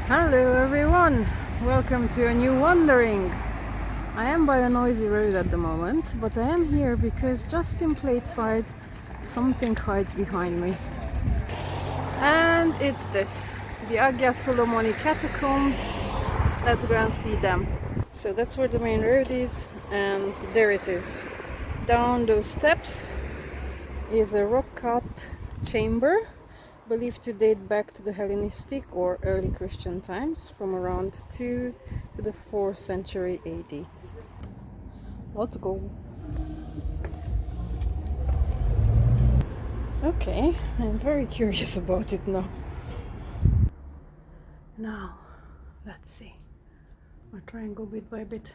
Hello everyone, welcome to a new wandering. I am by a noisy road at the moment, but I am here because just in plain sight something hides behind me. And it's this, the Agia Solomoni Catacombs. Let's go and see them. So that's where the main road is, and there it is. Down those steps is a rock-cut chamber believed to date back to the Hellenistic or early Christian times, from around 2 to the 4th century AD. Let's go. Okay, I'm very curious about it now. Now, let's see. I'll try and go bit by bit.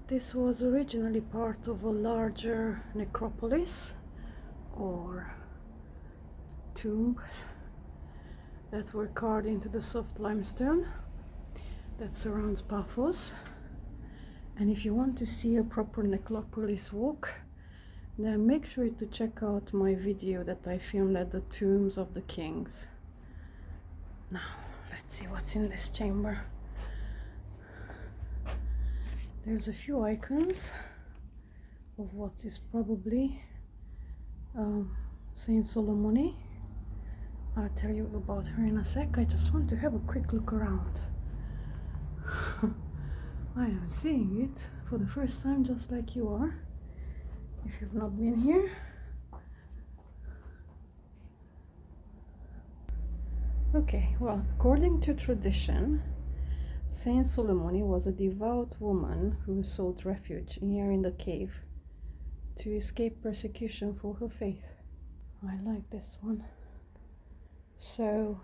This was originally part of a larger necropolis or tombs that were carved into the soft limestone that surrounds Paphos. And if you want to see a proper necropolis walk, then make sure to check out my video that I filmed at the tombs of the kings. Now, let's see what's in this chamber. There's a few icons of what is probably Saint Solomoni. I'll tell you about her in a sec. I just want to have a quick look around. I am seeing it for the first time, just like you are, if you've not been here. Okay, well, according to tradition, Saint Solomoni was a devout woman who sought refuge here in the cave to escape persecution for her faith. I like this one. So,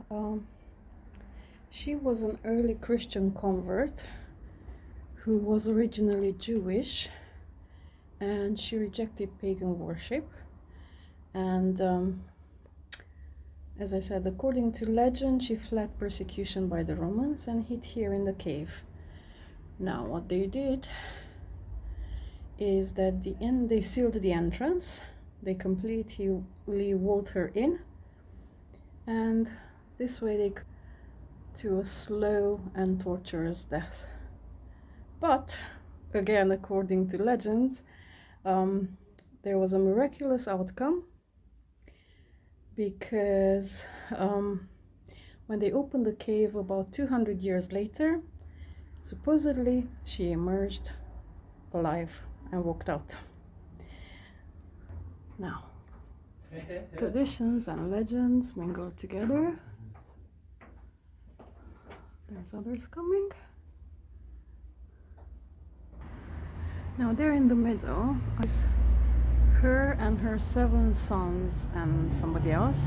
she was an early Christian convert who was originally Jewish, and she rejected pagan worship. And as I said, according to legend, she fled persecution by the Romans and hid here in the cave. Now, what they did is that they sealed the entrance, they completely walled her in, and this way they to a slow and torturous death. But again, according to legends, there was a miraculous outcome, because when they opened the cave about 200 years later, supposedly she emerged alive and walked out. Now, traditions and legends mingle together. There's others coming. Now there in the middle is her and her 7 sons and somebody else,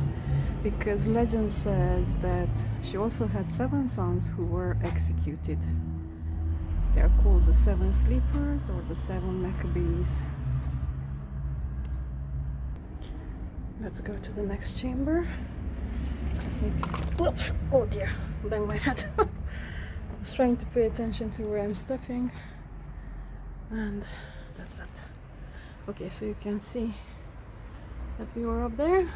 because legend says that she also had 7 sons who were executed. They are called the 7 sleepers or the 7 Maccabees. Let's go to the next chamber. Just need to, whoops, oh dear, bang my head. I was trying to pay attention to where I'm stepping, and that's that. Okay, so you can see that we were up there.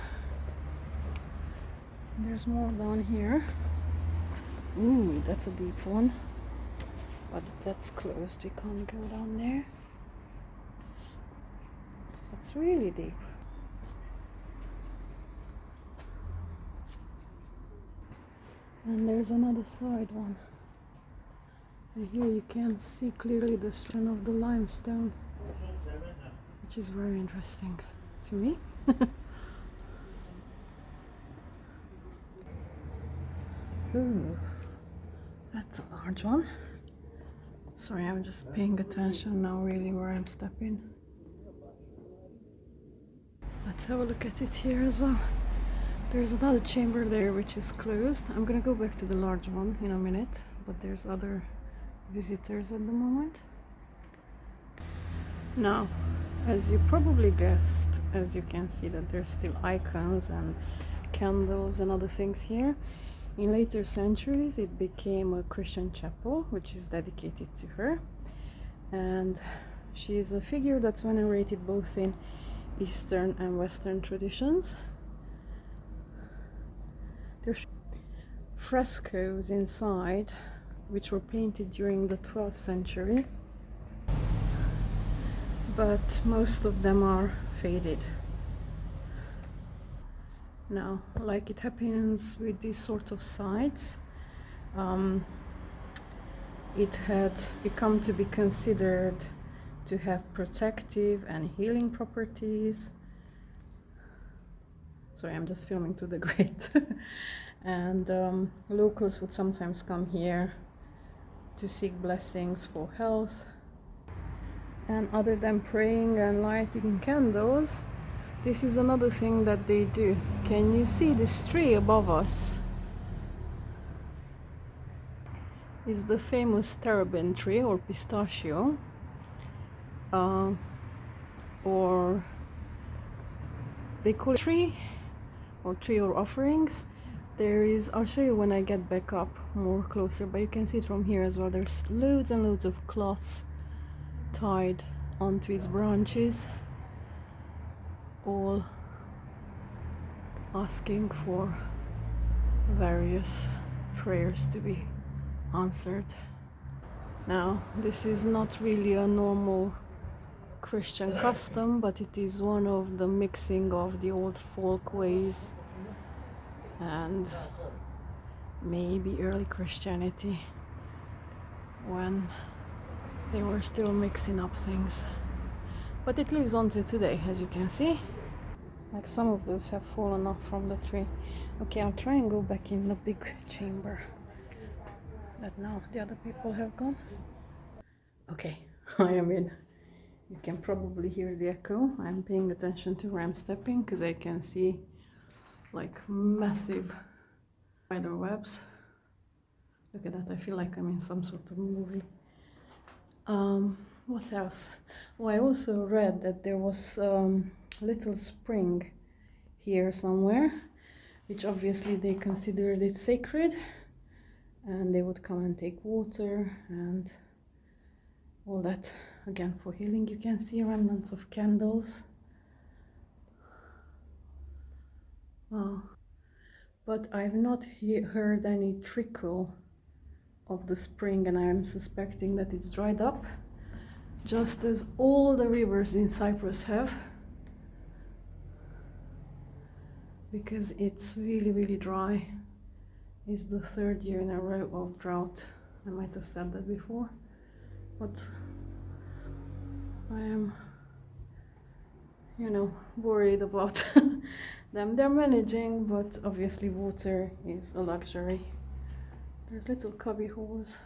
There's more down here. Ooh, that's a deep one, but that's closed. We can't go down there. That's really deep. And there's another side one. And here you can see clearly the strand of the limestone, which is very interesting to me. Ooh, that's a large one. Sorry, I'm just paying attention now really where I'm stepping. Let's have a look at it here as well. There's another chamber there which is closed. I'm gonna go back to the large one in a minute, but there's other visitors at the moment. Now, as you probably guessed, as you can see that there's still icons and candles and other things here. In later centuries it became a Christian chapel which is dedicated to her, and she is a figure that's venerated both in Eastern and Western traditions. frescoes inside, which were painted during the 12th century, but most of them are faded. Now, like it happens with these sort of sites, it had become to be considered to have protective and healing properties. Sorry, I'm just filming through the grate. And locals would sometimes come here to seek blessings for health. And other than praying and lighting candles, this is another thing that they do. Can you see this tree above us? It's the famous terebinth tree, or pistachio, or they call it tree or offerings. There is, I'll show you when I get back up more closer, but you can see it from here as well. There's loads and loads of cloths tied onto its branches, all asking for various prayers to be answered. Now, this is not really a normal Christian custom, but it is one of the mixing of the old folk ways and maybe early Christianity, when they were still mixing up things. But it lives on to today, as you can see. Like some of those have fallen off from the tree. Okay, I'll try and go back in the big chamber that now the other people have gone. Okay, I am in. You can probably hear the echo. I'm paying attention to where I'm stepping because I can see like massive spider webs. Look at that, I feel like I'm in some sort of movie. What else? Well, I also read that there was a little spring here somewhere, which obviously they considered it sacred, and they would come and take water and all that, again for healing. You can see remnants of candles. Wow. But I've not heard any trickle of the spring, and I'm suspecting that it's dried up, just as all the rivers in Cyprus have, because it's really, really dry. It's the 3rd year in a row of drought. I might have said that before, but I am, worried about them. They're managing, but obviously water is a luxury. There's little cubby holes.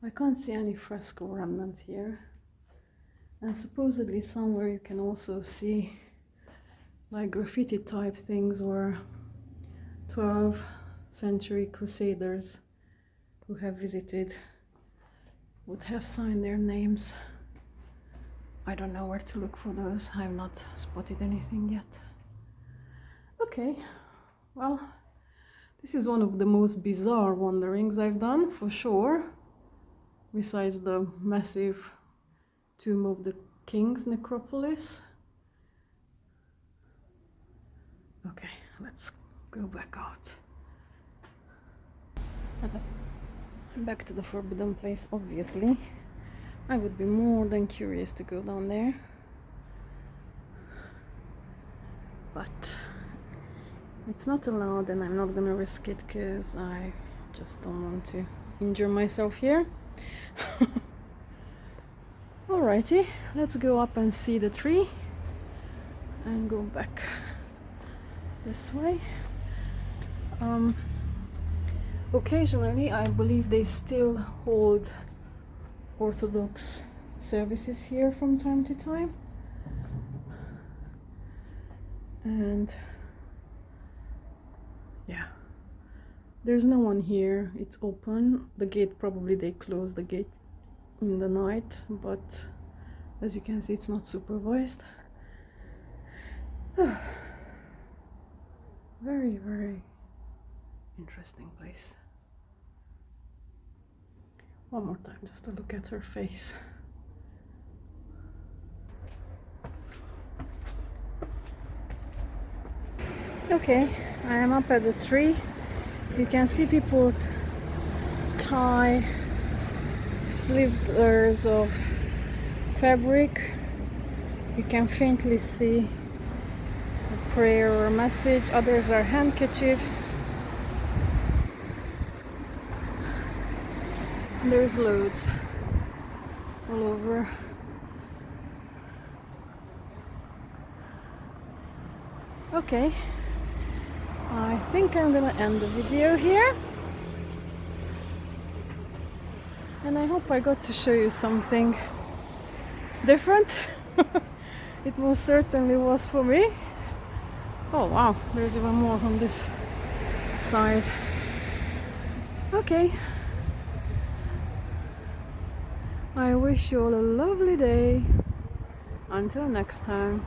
I can't see any fresco remnants here. And supposedly somewhere you can also see like graffiti type things where 12th century crusaders who have visited would have signed their names. I don't know where to look for those. I've not spotted anything yet. Okay, well, this is one of the most bizarre wanderings I've done, for sure, besides the massive Tomb of the Kings necropolis. Okay, let's go back out. Back to the forbidden place, obviously. I would be more than curious to go down there, but it's not allowed, and I'm not gonna risk it because I just don't want to injure myself here. Alrighty, let's go up and see the tree and go back this way. Occasionally, I believe they still hold Orthodox services here from time to time, and yeah, there's no one here. It's open. The gate, probably they close the gate in the night, but as you can see, it's not supervised. Very, very interesting place. One more time just to look at her face. Okay, I am up at the tree. You can see people tie slivers of fabric. You can faintly see a prayer or a message. Others are handkerchiefs. There's loads all over. Okay, I think I'm gonna end the video here, and I hope I got to show you something different. It most certainly was for me. Oh wow, there's even more on this side. Okay, I wish you all a lovely day. Until next time.